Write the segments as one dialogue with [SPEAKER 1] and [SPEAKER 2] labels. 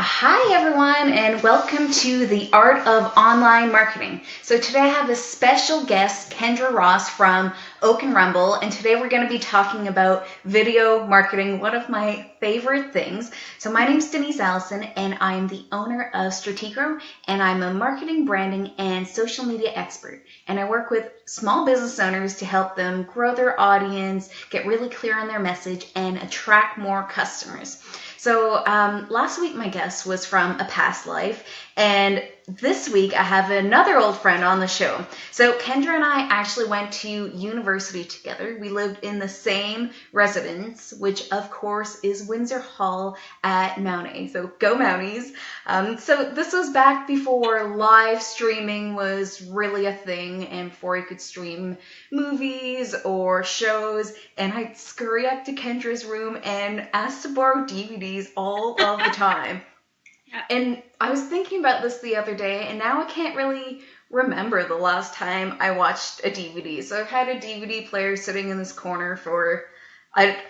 [SPEAKER 1] Hi, everyone, and welcome to the Art of Online Marketing. So, today I have a special guest, Kendra Ross from Oak and Rumble, and today we're going to be talking about video marketing, one of my favorite things. So, my name is Denise Allison, and I'm the owner of Strategro, and I'm a marketing, branding, and social media expert. And I work with small business owners to help them grow their audience, get really clear on their message, and attract more customers. So last week my guest was from a past life, and this week I have another old friend on the show. So Kendra and I actually went to university together. We lived in the same residence, which of course is Windsor Hall at Mount A. So go Mounties. So this was back before live streaming was really a thing and before you could stream movies or shows. And I'd scurry up to Kendra's room and ask to borrow DVDs all of the time.
[SPEAKER 2] Yeah.
[SPEAKER 1] And I was thinking about this the other day, and now I can't really remember the last time I watched a DVD. So I've had a DVD player sitting in this corner for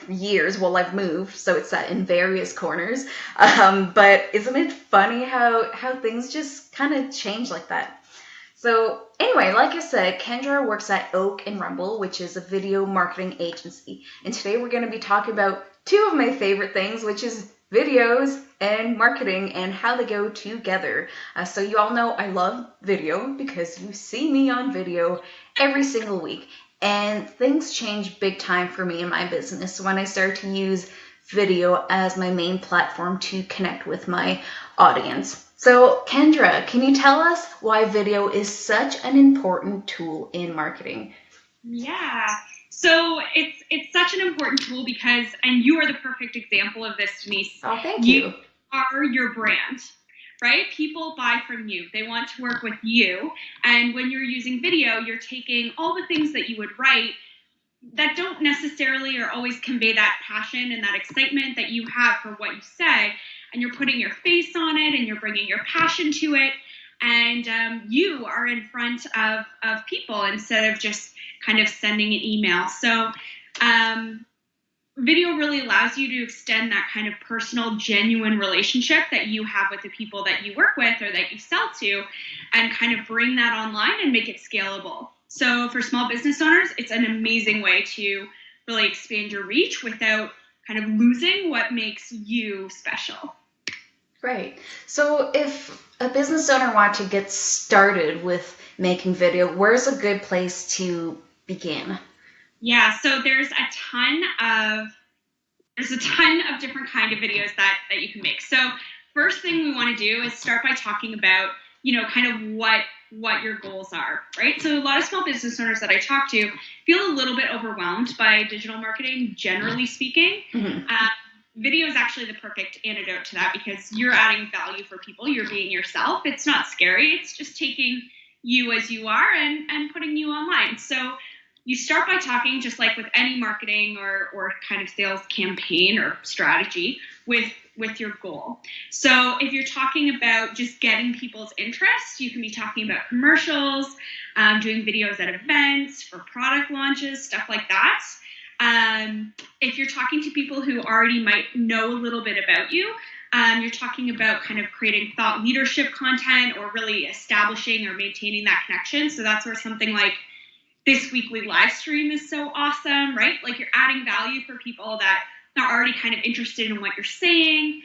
[SPEAKER 1] years. Well, I've moved, so it's sat in various corners. But isn't it funny how things just kind of change like that? So anyway, like I said, Kendra works at Oak and Rumble, which is a video marketing agency. And today we're going to be talking about two of my favorite things, which is videos and marketing and how they go together. So you all know I love video because you see me on video every single week. And things change big time for me in my business when I start to use video as my main platform to connect with my audience. So, Kendra, can you tell us why video is such an important tool in marketing?
[SPEAKER 2] Yeah. So it's such an important tool because, and you are the perfect example of this, Denise.
[SPEAKER 1] Oh, thank
[SPEAKER 2] You
[SPEAKER 1] you.
[SPEAKER 2] are your brand, right? People buy from you. They want to work with you. And when you're using video, you're taking all the things that you would write that don't necessarily or always convey that passion and that excitement that you have for what you say, and you're putting your face on it and you're bringing your passion to it, and you are in front of people instead of just kind of sending an email. So video really allows you to extend that kind of personal, genuine relationship that you have with the people that you work with or that you sell to, and kind of bring that online and make it scalable. So for small business owners, it's an amazing way to really expand your reach without kind of losing what makes you special.
[SPEAKER 1] Right. So if a business owner wants to get started with making video, where's a good place to begin?
[SPEAKER 2] Yeah, so there's a ton of different kind of videos that you can make. So first thing we want to do is start by talking about, kind of what your goals are, right? So a lot of small business owners that I talk to feel a little bit overwhelmed by digital marketing, generally speaking.
[SPEAKER 1] Mm-hmm.
[SPEAKER 2] Video is actually the perfect antidote to that because you're adding value for people. You're being yourself. It's not scary. It's just taking you as you are and putting you online. So you start by talking, just like with any marketing or kind of sales campaign or strategy, with your goal. So if you're talking about just getting people's interest, you can be talking about commercials, doing videos at events, for product launches, stuff like that. If you're talking to people who already might know a little bit about you, you're talking about kind of creating thought leadership content or really establishing or maintaining that connection. So that's where something like this weekly live stream is so awesome, right? Like you're adding value for people that are already kind of interested in what you're saying.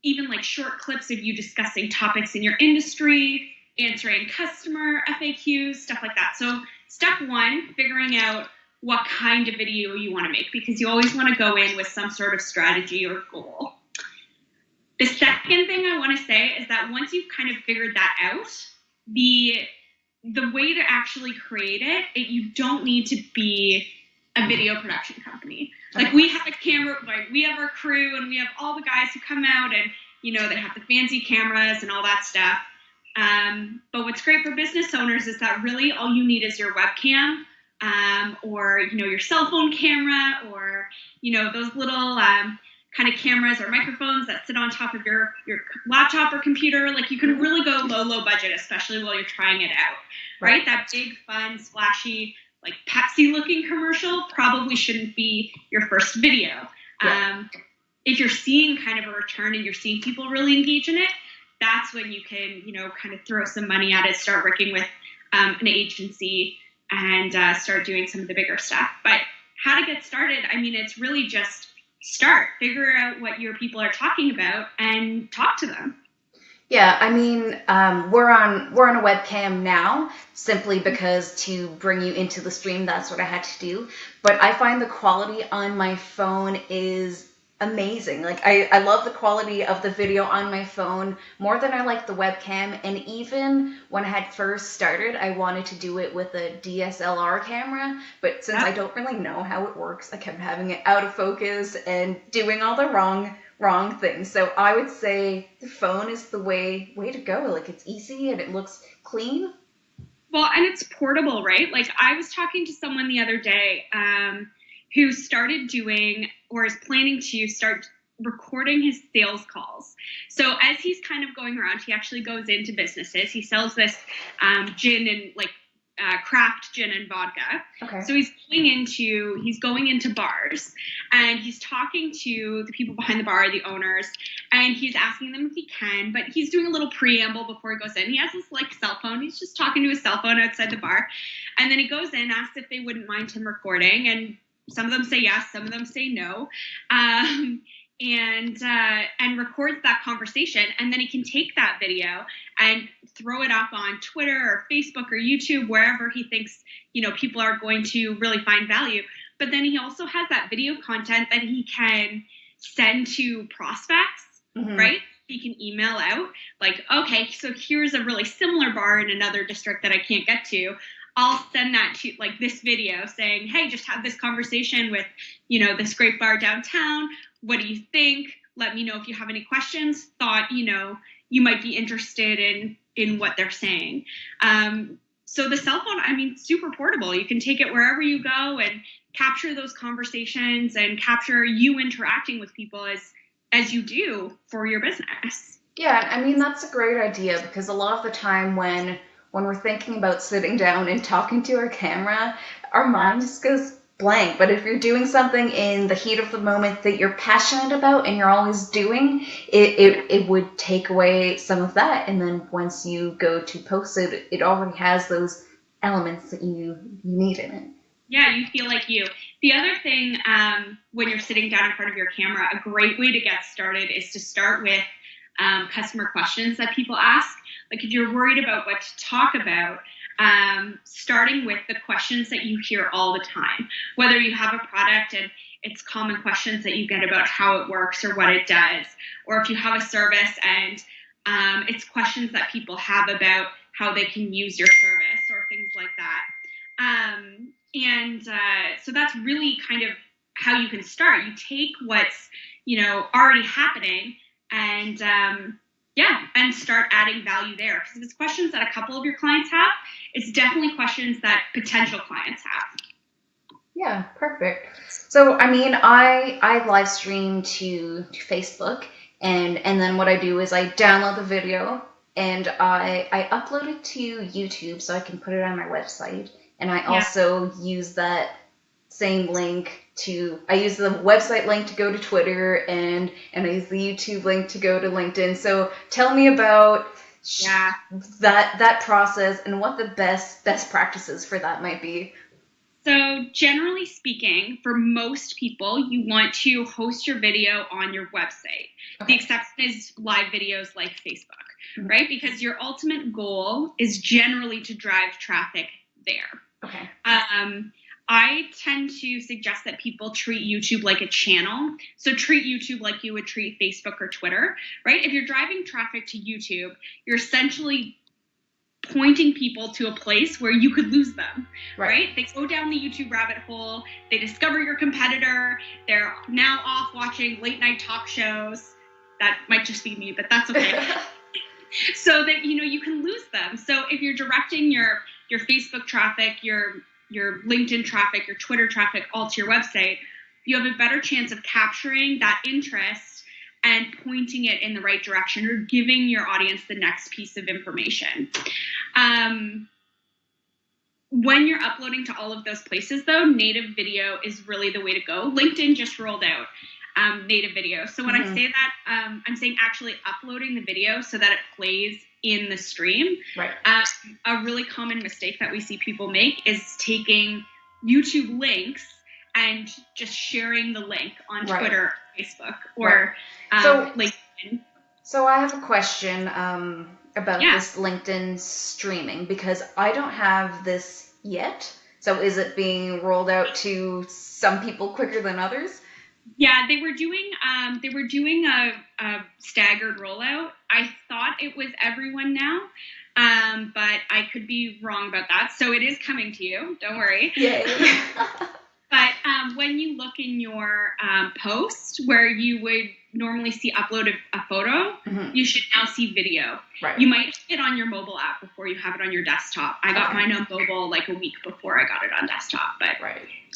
[SPEAKER 2] Even like short clips of you discussing topics in your industry, answering customer FAQs, stuff like that. So step one, figuring out what kind of video you want to make, because you always want to go in with some sort of strategy or goal. The second thing I want to say is that once you've kind of figured that out, the way to actually create it, you don't need to be a video production company. Like we have a camera, like we have our crew and we have all the guys who come out and, they have the fancy cameras and all that stuff. But what's great for business owners is that really all you need is your webcam, or, your cell phone camera, or, those little kind of cameras or microphones that sit on top of your laptop or computer. Like you can really go low budget, especially while you're trying it out, right? That big, fun, splashy, like Pepsi looking commercial probably shouldn't be your first video.
[SPEAKER 1] Yeah.
[SPEAKER 2] if you're seeing kind of a return and you're seeing people really engage in it, that's when you can, kind of throw some money at it, start working with an agency, and start doing some of the bigger stuff. But how to get started, I mean, it's really just start, figure out what your people are talking about and talk to them.
[SPEAKER 1] Yeah, I mean, we're on a webcam now simply because to bring you into the stream, that's what I had to do. But I find the quality on my phone is amazing. Like I love the quality of the video on my phone more than I like the webcam. And even when I had first started, I wanted to do it with a DSLR camera, but since I don't really know how it works, I kept having it out of focus and doing all the wrong things. So I would say the phone is the way to go. Like it's easy and it looks clean.
[SPEAKER 2] Well, and it's portable, right? Like I was talking to someone the other day who started doing, or is planning to start recording his sales calls. So as he's kind of going around, he actually goes into businesses. He sells this gin and craft gin and vodka.
[SPEAKER 1] Okay.
[SPEAKER 2] So he's going into bars, and he's talking to the people behind the bar, the owners, and he's asking them if he can, but he's doing a little preamble before he goes in. He has this cell phone. He's just talking to his cell phone outside the bar. And then he goes in, asks if they wouldn't mind him recording, and some of them say yes, some of them say no. And records that conversation, and then he can take that video and throw it up on Twitter or Facebook or YouTube, wherever he thinks people are going to really find value. But then he also has that video content that he can send to prospects, right? He can email out okay, so here's a really similar bar in another district that I can't get to. I'll send that to this video saying, hey, just had this conversation with, this great bar downtown. What do you think? Let me know if you have any questions. Thought, you might be interested in what they're saying. So the cell phone, I mean, super portable. You can take it wherever you go and capture those conversations and capture you interacting with people as you do for your business.
[SPEAKER 1] Yeah, I mean, that's a great idea because a lot of the time when we're thinking about sitting down and talking to our camera, our mind just goes blank. But if you're doing something in the heat of the moment that you're passionate about and you're always doing, it would take away some of that. And then once you go to post it, it already has those elements that you need in it.
[SPEAKER 2] Yeah, you feel like you. The other thing, when you're sitting down in front of your camera, a great way to get started is to start with customer questions that people ask. Like if you're worried about what to talk about, starting with the questions that you hear all the time, whether you have a product and it's common questions that you get about how it works or what it does, or if you have a service and it's questions that people have about how they can use your service or things like that. So that's really kind of how you can start. You take what's, already happening and start adding value there. Because if it's questions that a couple of your clients have, it's definitely questions that potential clients have.
[SPEAKER 1] Yeah, perfect. So, I mean, I live stream to Facebook, and then what I do is I download the video and I upload it to YouTube so I can put it on my website. And I also use that same link I use the website link to go to Twitter, and I use the YouTube link to go to LinkedIn. So tell me about that process and what the best practices for that might be.
[SPEAKER 2] So generally speaking, for most people, you want to host your video on your website. Okay. The exception is live videos like Facebook, right? Because your ultimate goal is generally to drive traffic there.
[SPEAKER 1] Okay.
[SPEAKER 2] I tend to suggest that people treat YouTube like a channel. So treat YouTube like you would treat Facebook or Twitter, right? If you're driving traffic to YouTube, you're essentially pointing people to a place where you could lose them, right? They go down the YouTube rabbit hole, they discover your competitor, they're now off watching late night talk shows. That might just be me, but that's okay. So that, you can lose them. So if you're directing your Facebook traffic, your LinkedIn traffic, your Twitter traffic, all to your website, you have a better chance of capturing that interest and pointing it in the right direction or giving your audience the next piece of information. When you're uploading to all of those places, though, native video is really the way to go. LinkedIn just rolled out native video. So when I say that, I'm saying actually uploading the video so that it plays in the stream.
[SPEAKER 1] Right.
[SPEAKER 2] A really common mistake that we see people make is taking YouTube links and just sharing the link on Twitter, Facebook, or LinkedIn.
[SPEAKER 1] So I have a question about this LinkedIn streaming, because I don't have this yet. So is it being rolled out to some people quicker than others?
[SPEAKER 2] Yeah, they were doing a staggered rollout. I thought it was everyone now, but I could be wrong about that. So it is coming to you. Don't worry.
[SPEAKER 1] Yay.
[SPEAKER 2] But when you look in your post where you would normally see upload a photo, you should now see video.
[SPEAKER 1] Right.
[SPEAKER 2] You might have it on your mobile app before you have it on your desktop. I got mine on mobile like a week before I got it on desktop, but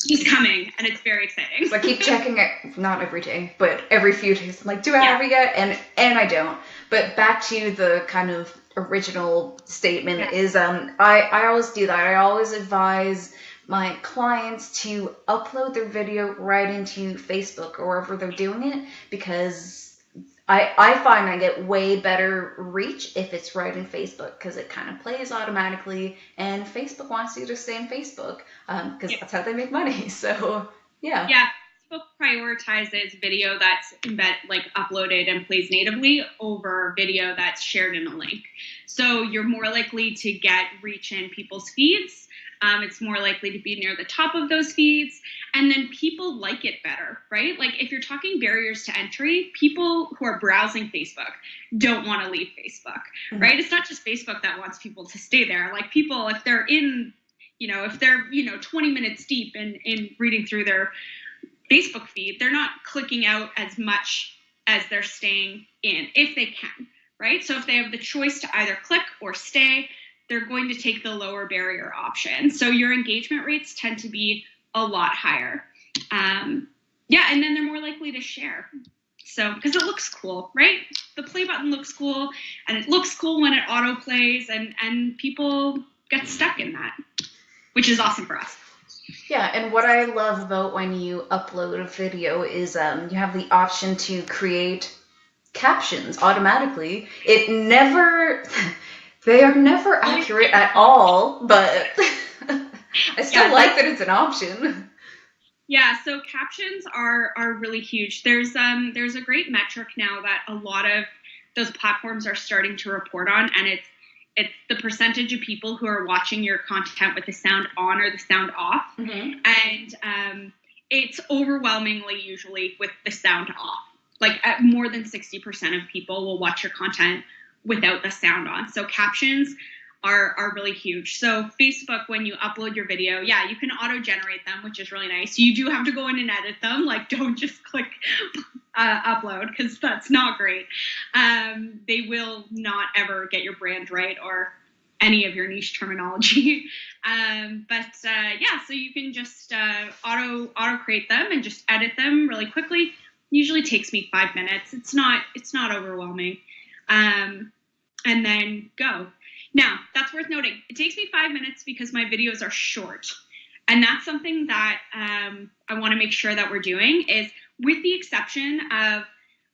[SPEAKER 2] it's coming and it's very exciting.
[SPEAKER 1] So I keep checking it, not every day, but every few days. I'm like, do I have it yet? And I don't. But back to the kind of original statement is I always do that. I always advise my clients to upload their video right into Facebook or wherever they're doing it, because I find I get way better reach if it's right in Facebook, because it kind of plays automatically, and Facebook wants you to stay in Facebook because that's how they make money. So yeah.
[SPEAKER 2] Facebook prioritizes video that's uploaded and plays natively over video that's shared in a link. So you're more likely to get reach in people's feeds. It's more likely to be near the top of those feeds, and then people like it better, right? Like if you're talking barriers to entry, people who are browsing Facebook don't want to leave Facebook, right? It's not just Facebook that wants people to stay there. Like people, if they're 20 minutes deep in reading through their Facebook feed, they're not clicking out as much as they're staying in, if they can, right? So if they have the choice to either click or stay, they're going to take the lower barrier option. So your engagement rates tend to be a lot higher. And then they're more likely to share. So, because it looks cool, right? The play button looks cool, and it looks cool when it auto plays, and people get stuck in that, which is awesome for us.
[SPEAKER 1] Yeah, and what I love about when you upload a video is you have the option to create captions automatically. They are never accurate at all, but I still like that it's an option.
[SPEAKER 2] Yeah, so captions are really huge. There's a great metric now that a lot of those platforms are starting to report on, and it's the percentage of people who are watching your content with the sound on or the sound off. And it's overwhelmingly usually with the sound off. Like more than 60% of people will watch your content without the sound on. So captions are really huge. So Facebook, when you upload your video, you can auto-generate them, which is really nice. You do have to go in and edit them. Like, don't just click upload, because that's not great. They will not ever get your brand right or any of your niche terminology. So you can just auto create them and just edit them really quickly. Usually takes me 5 minutes. It's not overwhelming. And then go. Now, that's worth noting. It takes me 5 minutes because my videos are short. And that's something that I want to make sure that we're doing is, with the exception of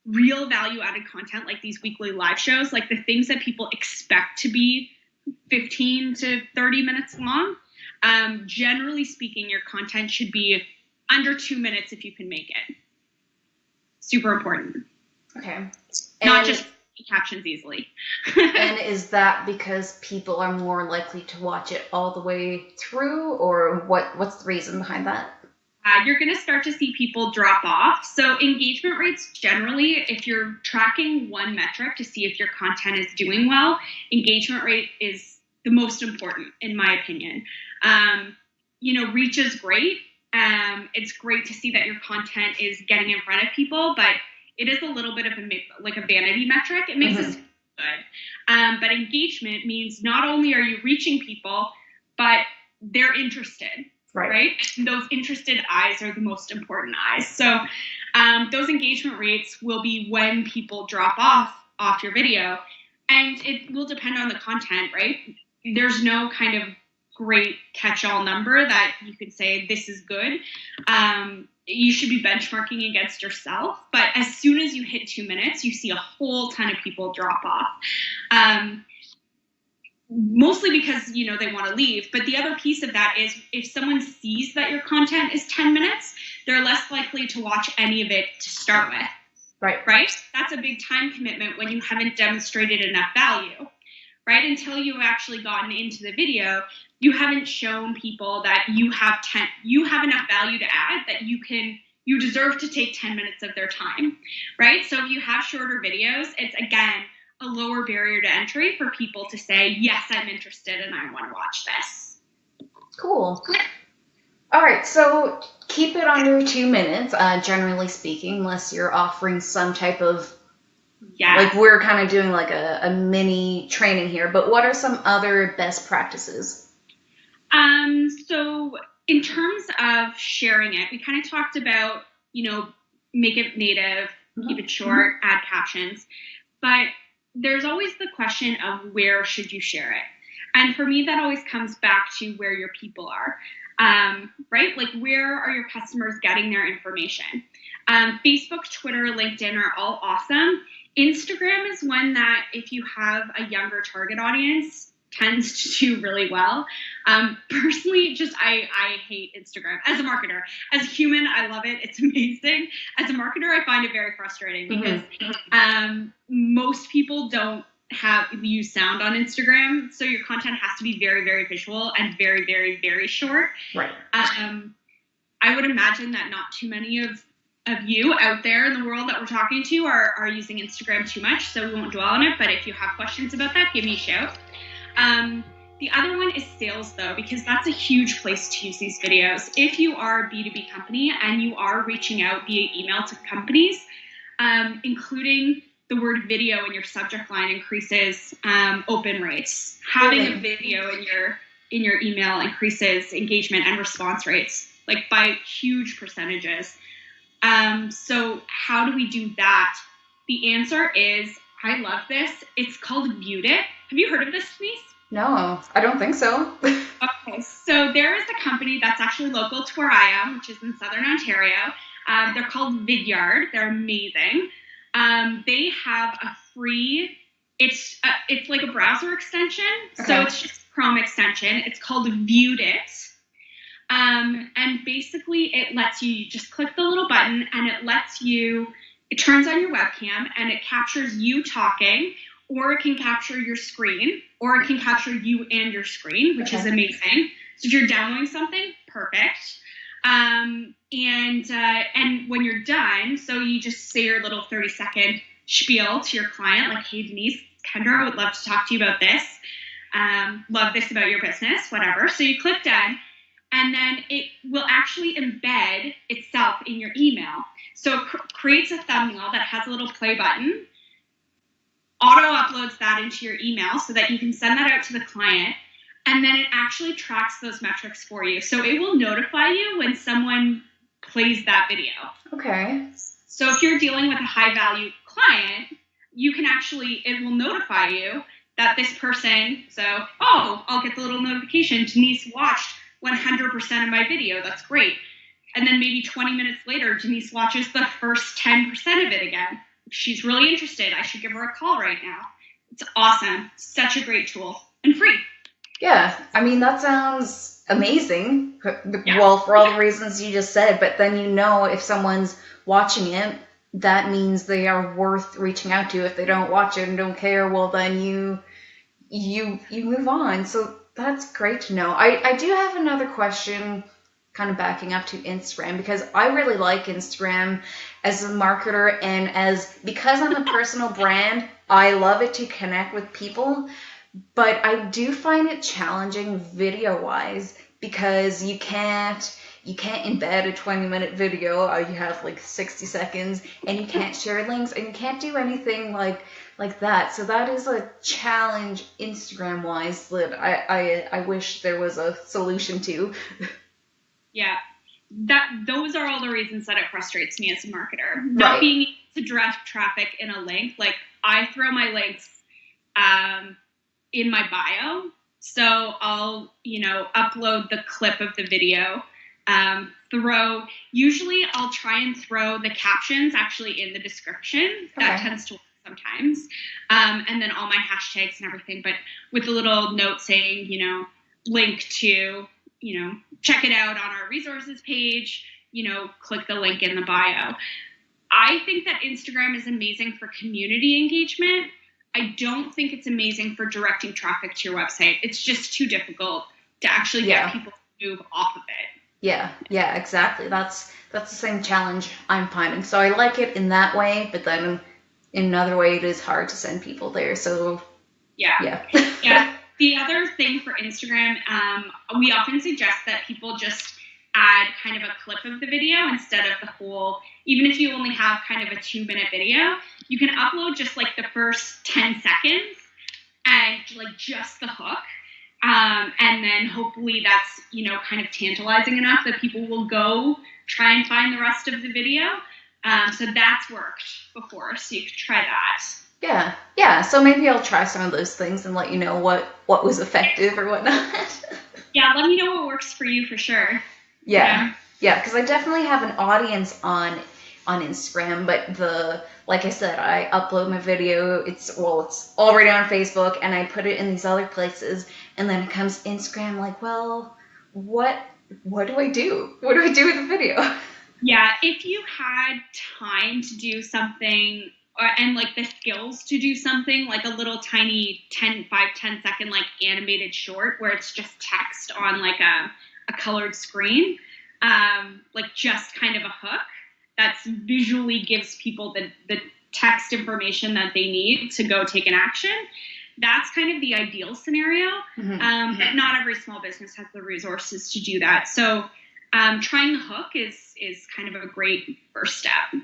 [SPEAKER 2] real value-added content like these weekly live shows, like the things that people expect to be 15 to 30 minutes long, generally speaking, your content should be under 2 minutes if you can make it. Super important.
[SPEAKER 1] Okay.
[SPEAKER 2] Not just captions easily.
[SPEAKER 1] And is that because people are more likely to watch it all the way through, or what's the reason behind that?
[SPEAKER 2] You're going to start to see people drop off. So engagement rates generally, if you're tracking one metric to see if your content is doing well, engagement rate is the most important, in my opinion. Reach is great. It's great to see that your content is getting in front of people, but it is a little bit of a vanity metric. It makes us feel good. But engagement means not only are you reaching people, but they're interested, right? And those interested eyes are the most important eyes. So those engagement rates will be when people drop off your video, and it will depend on the content, right? There's no kind of great catch-all number that you could say this is good. you should be benchmarking against yourself. But as soon as you hit 2 minutes, you see a whole ton of people drop off. Mostly because, they want to leave. But the other piece of that is if someone sees that your content is 10 minutes, they're less likely to watch any of it to start with. Right? That's a big time commitment when you haven't demonstrated enough value, right? Until you've actually gotten into the video, you haven't shown people that you have enough value to add that you deserve to take 10 minutes of their time, right? So if you have shorter videos, it's, again, a lower barrier to entry for people to say, yes, I'm interested and I want to watch this.
[SPEAKER 1] Cool. All right, so keep it under 2 minutes, generally speaking, unless you're offering some type of, like we're kind of doing like a mini training here, but what are some other best practices?
[SPEAKER 2] So in terms of sharing it, we kind of talked about, make it native, keep it short, add captions, but there's always the question of where should you share it? And for me, that always comes back to where your people are, right? Like, where are your customers getting their information? Facebook, Twitter, LinkedIn are all awesome. Instagram is one that, if you have a younger target audience, tends to do really well. Personally, I hate Instagram as a marketer. As a human, I love it. It's amazing. As a marketer, I find it very frustrating because most people don't use sound on Instagram, so your content has to be very, very visual and very, very, very short.
[SPEAKER 1] Right.
[SPEAKER 2] I would imagine that not too many of you out there in the world that we're talking to are using Instagram too much, so we won't dwell on it. But if you have questions about that, give me a shout. The other one is sales, though, because that's a huge place to use these videos. If you are a B2B company and you are reaching out via email to companies, including the word video in your subject line increases open rates. Having a video in your email increases engagement and response rates, like by huge percentages. So how do we do that? The answer is, I love this. It's called Viewed It. Have you heard of this, Denise?
[SPEAKER 1] No, I don't think so.
[SPEAKER 2] Okay, so there is a company that's actually local to where I am, which is in Southern Ontario. They're called Vidyard. They're amazing. They have a free, it's like a browser extension. Okay. So it's just a Chrome extension. It's called Viewed It. And basically it lets you just click the little button and it turns on your webcam and it captures you talking, or it can capture your screen, or it can capture you and your screen, which is amazing. So if you're downloading something, perfect. And when you're done, so you just say your little 30-second spiel to your client, like, hey, Denise, Kendra, I would love to talk to you about this. Love this about your business, whatever. So you click done, and then it will actually embed itself in your email. So it creates a thumbnail that has a little play button, auto uploads that into your email so that you can send that out to the client, and then it actually tracks those metrics for you. So it will notify you when someone plays that video. Okay. So if you're dealing with a high value client, it will notify you that this person, I'll get the little notification, Denise watched 100% of my video. That's great. And then maybe 20 minutes later, Denise watches the first 10% of it again. She's really interested. I should give her a call right now. It's awesome. Such a great tool and free.
[SPEAKER 1] Yeah, I mean, that sounds amazing. Yeah. Well, for all the reasons you just said, but then if someone's watching it, that means they are worth reaching out to. If they don't watch it and don't care, well, then you move on. So that's great to know. I do have another question, kind of backing up to Instagram, because I really like Instagram as a marketer, and because I'm a personal brand, I love it to connect with people, but I do find it challenging video-wise because you can't embed a 20-minute video. You have like 60 seconds, and you can't share links, and you can't do anything like that. So that is a challenge Instagram-wise that I wish there was a solution to.
[SPEAKER 2] Yeah, those are all the reasons that it frustrates me as a marketer. Not being able to direct traffic in a link. Like, I throw my links in my bio. So I'll, upload the clip of the video Usually I'll try and throw the captions actually in the description. That tends to work sometimes. And then all my hashtags and everything, but with a little note saying, link to, check it out on our resources page, click the link in the bio. I think that Instagram is amazing for community engagement. I don't think it's amazing for directing traffic to your website. It's just too difficult to actually get people to move off of it.
[SPEAKER 1] Yeah, exactly. That's the same challenge I'm finding. So I like it in that way, but then in another way, it is hard to send people there. So
[SPEAKER 2] yeah. The other thing for Instagram, we often suggest that people just add kind of a clip of the video instead of the whole. Even if you only have kind of a 2-minute video, you can upload just like the first 10 seconds and like just the hook. And then hopefully that's, kind of tantalizing enough that people will go try and find the rest of the video. So that's worked before, so you could try that.
[SPEAKER 1] Yeah. So maybe I'll try some of those things and let you know what was effective or whatnot.
[SPEAKER 2] Yeah, let me know what works for you for sure.
[SPEAKER 1] Yeah, because I definitely have an audience on Instagram, but like I said, I upload my video. It's already on Facebook, and I put it in these other places, and then it comes Instagram. Like, well, what do I do? What do I do with the video?
[SPEAKER 2] Yeah, if you had time to do something and like the skills to do something like a little tiny 10 second like animated short where it's just text on like a colored screen, like just kind of a hook that visually gives people the text information that they need to go take an action. That's kind of the ideal scenario. But not every small business has the resources to do that. So trying the hook is kind of a great first step.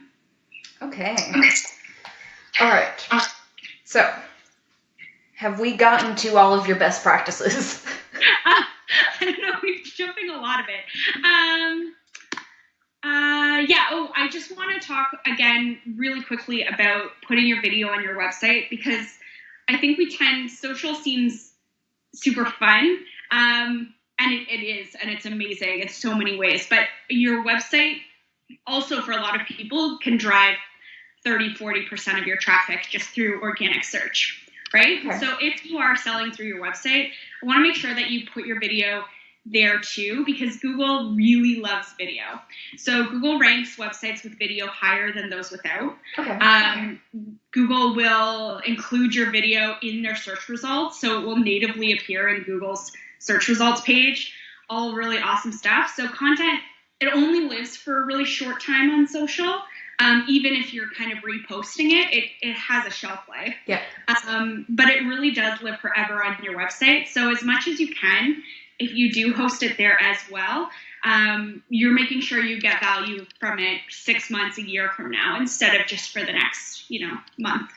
[SPEAKER 1] Okay. All right. So have we gotten to all of your best practices?
[SPEAKER 2] I don't know. We're jumping a lot of it. I just want to talk again really quickly about putting your video on your website, because I think social seems super fun. And it is, and it's amazing in so many ways. But your website also, for a lot of people, can drive 30-40% of your traffic just through organic search, right? Okay. So if you are selling through your website, I want to make sure that you put your video there too, because Google really loves video. So Google ranks websites with video higher than those without. Okay. Google will include your video in their search results, so it will natively appear in Google's search results page. All really awesome stuff. So content, it only lives for a really short time on social. Even if you're kind of reposting it has a shelf life. Yeah. But it really does live forever on your website. So as much as you can, if you do host it there as well, you're making sure you get value from it 6 months, a year from now, instead of just for the next, month,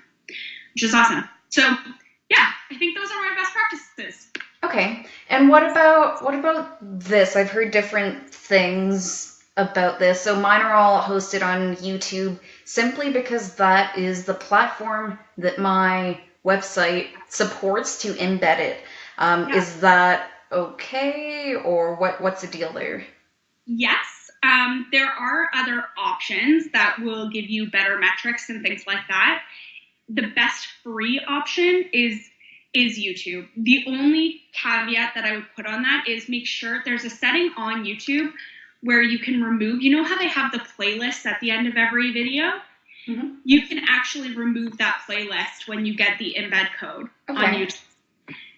[SPEAKER 2] which is awesome. So yeah, I think those are my best practices.
[SPEAKER 1] Okay. And what about this? I've heard different things about this. So mine are all hosted on YouTube simply because that is the platform that my website supports to embed it. Is that okay, or what's the deal there?
[SPEAKER 2] Yes. There are other options that will give you better metrics and things like that. The best free option is YouTube. The only caveat that I would put on that is make sure there's a setting on YouTube where you can remove, how they have the playlist at the end of every video? Mm-hmm. You can actually remove that playlist when you get the embed code on YouTube.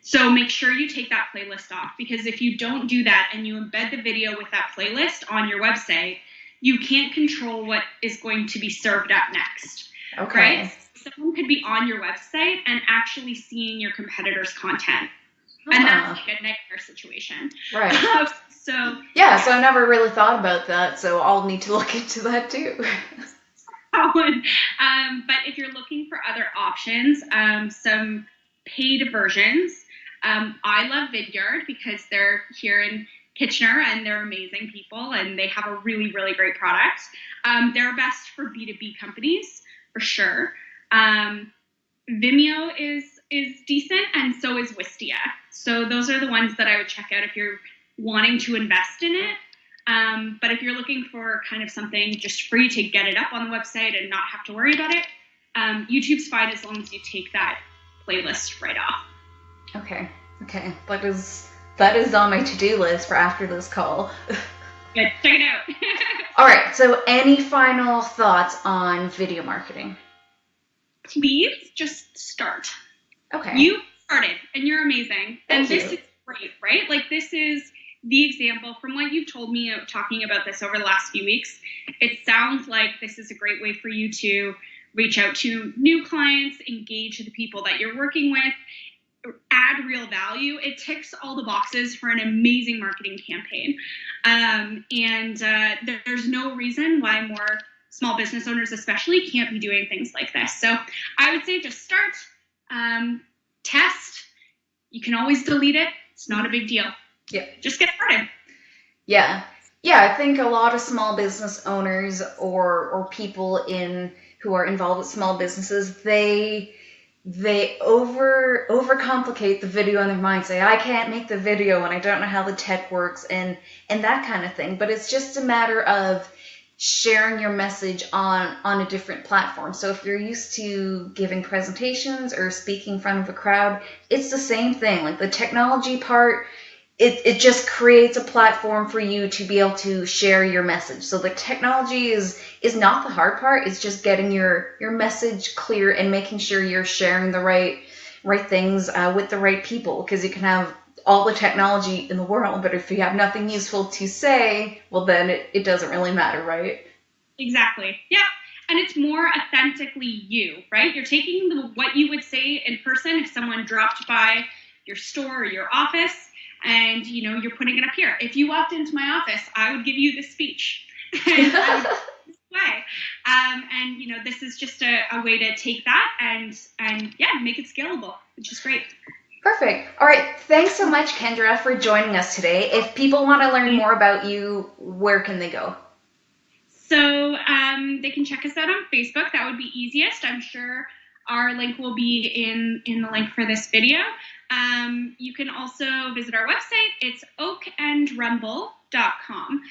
[SPEAKER 2] So make sure you take that playlist off, because if you don't do that and you embed the video with that playlist on your website, you can't control what is going to be served up next. Okay. Right? Someone could be on your website and actually seeing your competitors' content. And that's like a nightmare situation. Right. So
[SPEAKER 1] I never really thought about that, so I'll need to look into that too.
[SPEAKER 2] But if you're looking for other options, some paid versions, I love Vidyard because they're here in Kitchener and they're amazing people and they have a really, really great product. They're best for B2B companies for sure. Vimeo is decent, and so is Wistia. So those are the ones that I would check out if you're wanting to invest in it. But if you're looking for kind of something just free to get it up on the website and not have to worry about it, YouTube's fine as long as you take that playlist right off.
[SPEAKER 1] Okay. That is on my to-do list for after this call.
[SPEAKER 2] Good. Check it out.
[SPEAKER 1] All right. So any final thoughts on video marketing?
[SPEAKER 2] Please just start.
[SPEAKER 1] Okay.
[SPEAKER 2] You started and you're amazing.
[SPEAKER 1] Thank you.
[SPEAKER 2] This is great, right? Like, this is the example from what you've told me talking about this over the last few weeks. It sounds like this is a great way for you to reach out to new clients, engage the people that you're working with, add real value. It ticks all the boxes for an amazing marketing campaign. There's no reason why more small business owners especially can't be doing things like this. So I would say just start, test. You can always delete it. It's not a big deal.
[SPEAKER 1] Yeah.
[SPEAKER 2] Just get started.
[SPEAKER 1] Yeah. I think a lot of small business owners or people who are involved with small businesses, they overcomplicate the video in their mind. Say, I can't make the video and I don't know how the tech works and that kind of thing. But it's just a matter of sharing your message on a different platform. So if you're used to giving presentations or speaking in front of a crowd, it's the same thing. Like, the technology part, it just creates a platform for you to be able to share your message. So the technology is not the hard part. It's just getting your message clear and making sure you're sharing the right things with the right people, because you can have all the technology in the world, but if you have nothing useful to say, well, then it doesn't really matter, right?
[SPEAKER 2] Exactly. Yeah. And it's more authentically you, right? You're taking what you would say in person if someone dropped by your store or your office, and you're putting it up here. If you walked into my office, I would give you this speech. And I would this way. This is just a way to take that and make it scalable, which is great.
[SPEAKER 1] Perfect. All right. Thanks so much, Kendra, for joining us today. If people want to learn more about you, where can they go?
[SPEAKER 2] So they can check us out on Facebook. That would be easiest. I'm sure our link will be in the link for this video. You can also visit our website. It's oakandrumble.com.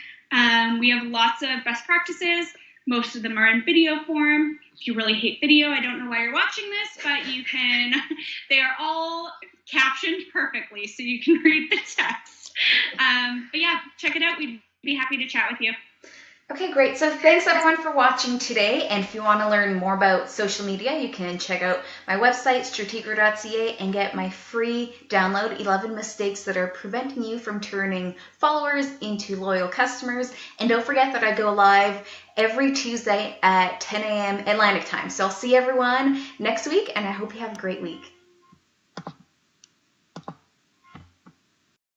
[SPEAKER 2] We have lots of best practices. Most of them are in video form. If you really hate video, I don't know why you're watching this, but you can. They are all captioned perfectly, so you can read the text. But yeah, check it out. We'd be happy to chat with you.
[SPEAKER 1] Okay, great. So thanks everyone for watching today. And if you want to learn more about social media, you can check out my website, strateger.ca, and get my free download, 11 mistakes that are preventing you from turning followers into loyal customers. And don't forget that I go live every Tuesday at 10 a.m. Atlantic time. So I'll see everyone next week, and I hope you have a great week.